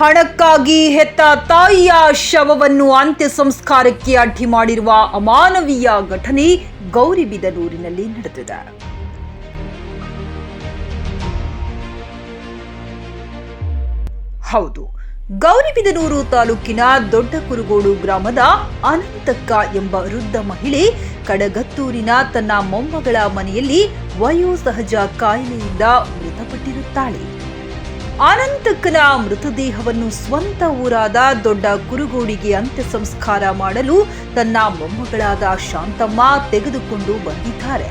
ಹಣಕ್ಕಾಗಿ ಹೆತ್ತ ತಾಯಿಯ ಶವವನ್ನು ಅಂತ್ಯ ಸಂಸ್ಕಾರಕ್ಕೆ ಅಡ್ಡಿ ಮಾಡಿರುವ ಅಮಾನವೀಯ ಘಟನೆ ಗೌರಿಬಿದನೂರಿನಲ್ಲಿ ನಡೆದಿದೆ. ಹೌದು, ಗೌರಿಬಿದನೂರು ತಾಲೂಕಿನ ದೊಡ್ಡ ಕುರುಗೋಡು ಗ್ರಾಮದ ಅನಂತಕ್ಕ ಎಂಬ ವೃದ್ಧ ಮಹಿಳೆ ಕಡಗತ್ತೂರಿನ ತನ್ನ ಮೊಮ್ಮಗಳ ಮನೆಯಲ್ಲಿ ವಯೋಸಹಜ ಕಾಯಿಲೆಯಿಂದ ಮೃತಪಟ್ಟಿರುತ್ತಾಳೆ. ಅನಂತಕ್ಕನ ಮೃತದೇಹವನ್ನು ಸ್ವಂತ ಊರಾದ ದೊಡ್ಡ ಕುರುಗೋಡಿಗೆ ಅಂತ್ಯ ಸಂಸ್ಕಾರ ಮಾಡಲು ತನ್ನ ಮೊಮ್ಮಗಳಾದ ಶಾಂತಮ್ಮ ತೆಗೆದುಕೊಂಡು ಬಂದಿದ್ದಾರೆ.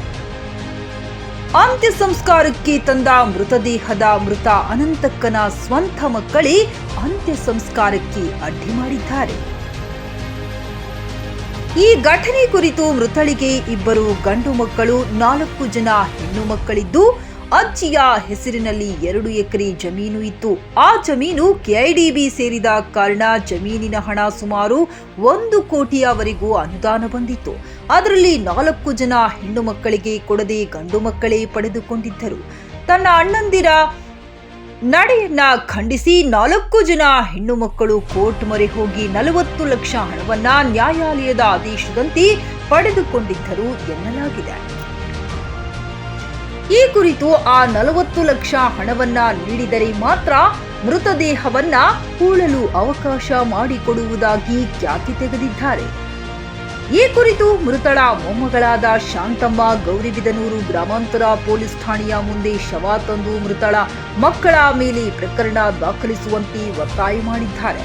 ಅಂತ್ಯ ಸಂಸ್ಕಾರಕ್ಕೆ ತಂದ ಮೃತದೇಹದ ಮೃತ ಅನಂತಕ್ಕನ ಸ್ವಂತ ಮಕ್ಕಳೇ ಅಂತ್ಯ ಸಂಸ್ಕಾರಕ್ಕೆ ಅಡ್ಡಿ ಮಾಡಿದ್ದಾರೆ. ಈ ಘಟನೆ ಕುರಿತು ಮೃತಳಿಗೆ 2 ಗಂಡು ಮಕ್ಕಳು, 4 ಜನ ಹೆಣ್ಣು ಮಕ್ಕಳಿದ್ದು, ಅಜ್ಜಿಯ ಹೆಸರಿನಲ್ಲಿ 2 ಎಕರೆ ಜಮೀನು ಇತ್ತು. ಆ ಜಮೀನು ಕೆಐಡಿಬಿ ಸೇರಿದ ಕಾರಣ ಜಮೀನಿನ ಹಣ ಸುಮಾರು 1 ಕೋಟಿಯವರೆಗೂ ಅನುದಾನ ಬಂದಿತ್ತು. ಅದರಲ್ಲಿ 4 ಜನ ಹೆಣ್ಣು ಮಕ್ಕಳಿಗೆ ಕೊಡದೆ ಗಂಡು ಮಕ್ಕಳೇ ಪಡೆದುಕೊಂಡಿದ್ದರು. ತನ್ನ ಅಣ್ಣಂದಿರ ನಡೆಯನ್ನ ಖಂಡಿಸಿ 4 ಜನ ಹೆಣ್ಣು ಮಕ್ಕಳು ಕೋರ್ಟ್ ಮೊರೆ ಹೋಗಿ 40 ಲಕ್ಷ ಹಣವನ್ನ ನ್ಯಾಯಾಲಯದ ಆದೇಶದಂತೆ ಪಡೆದುಕೊಂಡಿದ್ದರು ಎನ್ನಲಾಗಿದೆ. ಈ ಕುರಿತು ಆ 40 ಲಕ್ಷ ಹಣವನ್ನ ನೀಡಿದರೆ ಮಾತ್ರ ಮೃತದೇಹವನ್ನ ಹೂಳಲು ಅವಕಾಶ ಮಾಡಿಕೊಡುವುದಾಗಿ ಖ್ಯಾತಿ ತೆಗೆದಿದ್ದಾರೆ. ಈ ಕುರಿತು ಮೃತಳ ಮೊಮ್ಮಗಳಾದ ಶಾಂತಮ್ಮ ಗೌರಿಬಿದನೂರು ಗ್ರಾಮಾಂತರ ಪೊಲೀಸ್ ಠಾಣೆಯ ಮುಂದೆ ಶವ ತಂದು ಮೃತಳ ಮಕ್ಕಳ ಮೇಲೆ ಪ್ರಕರಣ ದಾಖಲಿಸುವಂತೆ ಒತ್ತಾಯ ಮಾಡಿದ್ದಾರೆ.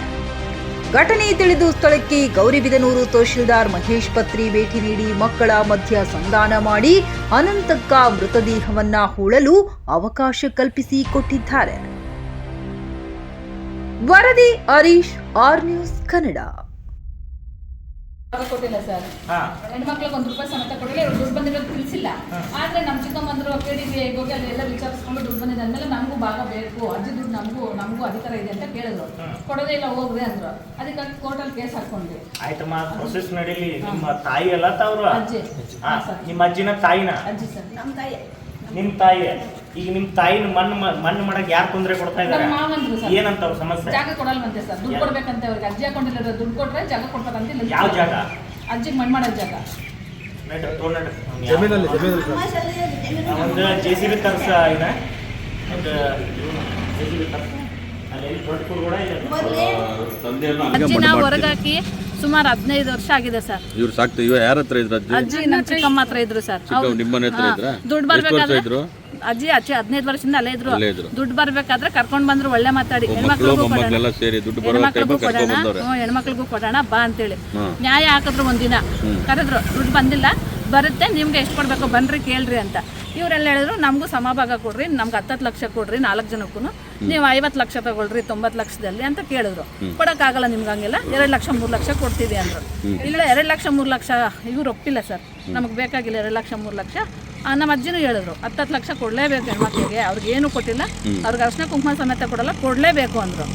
ಘಟನೆ ತಿಳಿದು ಸ್ಥಳಕ್ಕೆ ಗೌರಿಬಿದನೂರು ತಹಶೀಲ್ದಾರ್ ಮಹೇಶ್ ಪತ್ರಿ ಭೇಟಿ ನೀಡಿ ಮಕ್ಕಳ ಮಧ್ಯ ಸಂಧಾನ ಮಾಡಿ ಅನಂತಕ್ಕ ಮೃತದೇಹವನ್ನ ಹೂಳಲು ಅವಕಾಶ ಕಲ್ಪಿಸಿ ಕೊಟ್ಟಿದ್ದಾರೆ. ವರದಿ ಹರೀಶ್, ಆರ್ ನ್ಯೂಸ್ ಕನ್ನಡ. ಕೊಟ್ಟಿಲ್ಲ ಸರ್, ಹೆಣ್ಮಕ್ಳಿಗೆ ₹1 ಸಮೇತ ಕೊಡಲಿಲ್ಲ. ಇವ್ರು ದುಡ್ಡು ಬಂದಿರೋದು ತಿಳಿಸಿಲ್ಲ. ಆದ್ರೆ ನಮ್ಮ ಚಿಕ್ಕಮ್ಮಂದ್ರು ಕೆಡಿಬಿ ಹೋಗಿ ಅಲ್ಲಿ ಎಲ್ಲ ವಿಚಾರಿಸ್ಕೊಂಡು ದುಡ್ಡು ಬಂದಿದೆ ಅಂದ್ಮೇಲೆ ನಮಗೂ ಭಾಗ ಬೇಕು, ಅಜ್ಜಿ ದುಡ್ಡು ನಮಗೂ ಅಧಿಕಾರ ಇದೆ ಅಂತ ಕೇಳಿದ್ರು. ಕೊಡೋದೇ ಇಲ್ಲ, ಹೋಗ್ರಿ ಅಂದ್ರು. ಅದಕ್ಕಾಗಿ ಕೋರ್ಟಲ್ಲಿ ಕೇಸ್ ಹಾಕೊಂಡ್ವಿ. ಆಯ್ತಮ್ಮ, ಪ್ರೊಸೆಸ್ ನಡೀಲಿ. ನಿಮ್ಮ ತಾಯಿ ಅಲ್ಲ ತಾವ್ರು? ಅಜ್ಜಿ. ನಿಮ್ಮ ಅಜ್ಜಿನ ತಾಯಿನ? ಅಜ್ಜಿ ಸರ್. ನಮ್ಮ ತಾಯಿ. ನಿಮ್ ತಾಯಿ. ಈಗ ನಿಮ್ ತಾಯಿನ ಮಣ್ಣು ಮಾಡಕ್ ಯಾರು ತೊಂದರೆ ಕೊಡ್ತಾ ಇದ್ದಾರೆ? ಮಾವಂದ್ರು ಸರ್. ಏನಂತ ಅವ್ರ ಸಮಸ್ಯೆ? ಜಾಗ ಕೊಡಲ್ವಂತೆ ಸರ್, ದುಡ್ಡು ಕೊಡ್ಬೇಕಂತೆ ಅವ್ರಿಗೆ. ಅಜ್ಜಿ ಹಾಕೊಂಡಿಲ್ಲ, ದುಡ್ಡು ಕೊಟ್ರೆ ಜಾಗ ಕೊಡ್ತಾರಂತೆ. ಯಾವ ಜಾಗ? ಅಜ್ಜಿಗೆ ಮಣ್ಣು ಮಾಡೋ ಜಾಗ. ಒಂದು JCB ತರ್ಸ ಇದೆ. ಅಜ್ಜಿನ ಹೊರಗಾಕಿ ಸುಮಾರು 15 ವರ್ಷ ಆಗಿದೆ ಸರ್. ಇವ್ರು ಸಾಕ್ತಾ ಯಾರ ಹತ್ರ ಇದ್ರು? ಅಜ್ಜಿ ನಮ್ಮ ಚಿಕ್ಕಮ್ಮ ಹತ್ರ ಇದ್ರು ಸರ್. ನಿಮ್ಮನೆ ಹತ್ರ ಇದ್ರ? ದುಡ್ಡು ಬರ್ಬೇಕಾದ್ರೆ ಅಜ್ಜಿ 15 ವರ್ಷದಿಂದ ಅಲ್ಲೇ ಇದ್ರು. ದುಡ್ಡು ಬರ್ಬೇಕಾದ್ರೆ ಕರ್ಕೊಂಡ್ ಬಂದ್ರು, ಒಳ್ಳೆ ಮಾತಾಡಿ ಹೆಣ್ಮಕ್ಳಿಗೂ ಕೊಡೋಣ ಬಾ ಅಂತೇಳಿ ನ್ಯಾಯ ಹಾಕಿದ್ರು. ಒಂದಿನ ಕರೆದ್ರು, ದುಡ್ಡು ಬಂದಿಲ್ಲ, ಬರುತ್ತೆ, ನಿಮ್ಗೆ ಎಷ್ಟು ಕೊಡ್ಬೇಕು ಬನ್ರಿ ಕೇಳ್ರಿ ಅಂತ. ಇವರೆಲ್ಲ ಹೇಳಿದ್ರು, ನಮಗೂ ಸಮಭಾಗ ಕೊಡ್ರಿ, ನಮ್ಗೆ 10 ಲಕ್ಷ ಕೊಡ್ರಿ, 4 ಜನಕ್ಕೂ ನೀವು 50 ಲಕ್ಷ ತಗೊಳ್ರಿ 90 ಲಕ್ಷದಲ್ಲಿ ಅಂತ ಕೇಳಿದ್ರು. ಕೊಡೋಕ್ಕಾಗಲ್ಲ ನಿಮ್ಗೆ, ಹಂಗಿಲ್ಲ 2 ಲಕ್ಷ 3 ಲಕ್ಷ ಕೊಡ್ತೀವಿ ಅಂದರು. ಇಲ್ಲ 2 ಲಕ್ಷ 3 ಲಕ್ಷ ಇವ್ರು ಒಪ್ಪಿಲ್ಲ ಸರ್, ನಮಗೆ ಬೇಕಾಗಿಲ್ಲ 2 ಲಕ್ಷ 3 ಲಕ್ಷ. ನಮ್ಮ ಅಜ್ಜಿನೂ ಹೇಳಿದ್ರು 10 ಲಕ್ಷ ಕೊಡಲೇಬೇಕು ಹೆಣ್ಮಕ್ಳಿಗೆ, ಅವ್ರಿಗೆ ಏನೂ ಕೊಟ್ಟಿಲ್ಲ, ಅವ್ರಿಗೆ ಅರ್ಶಿನ ಕುಂಕುಮ ಸಮೇತ ಕೊಡಲ್ಲ, ಕೊಡಲೇಬೇಕು ಅಂದರು.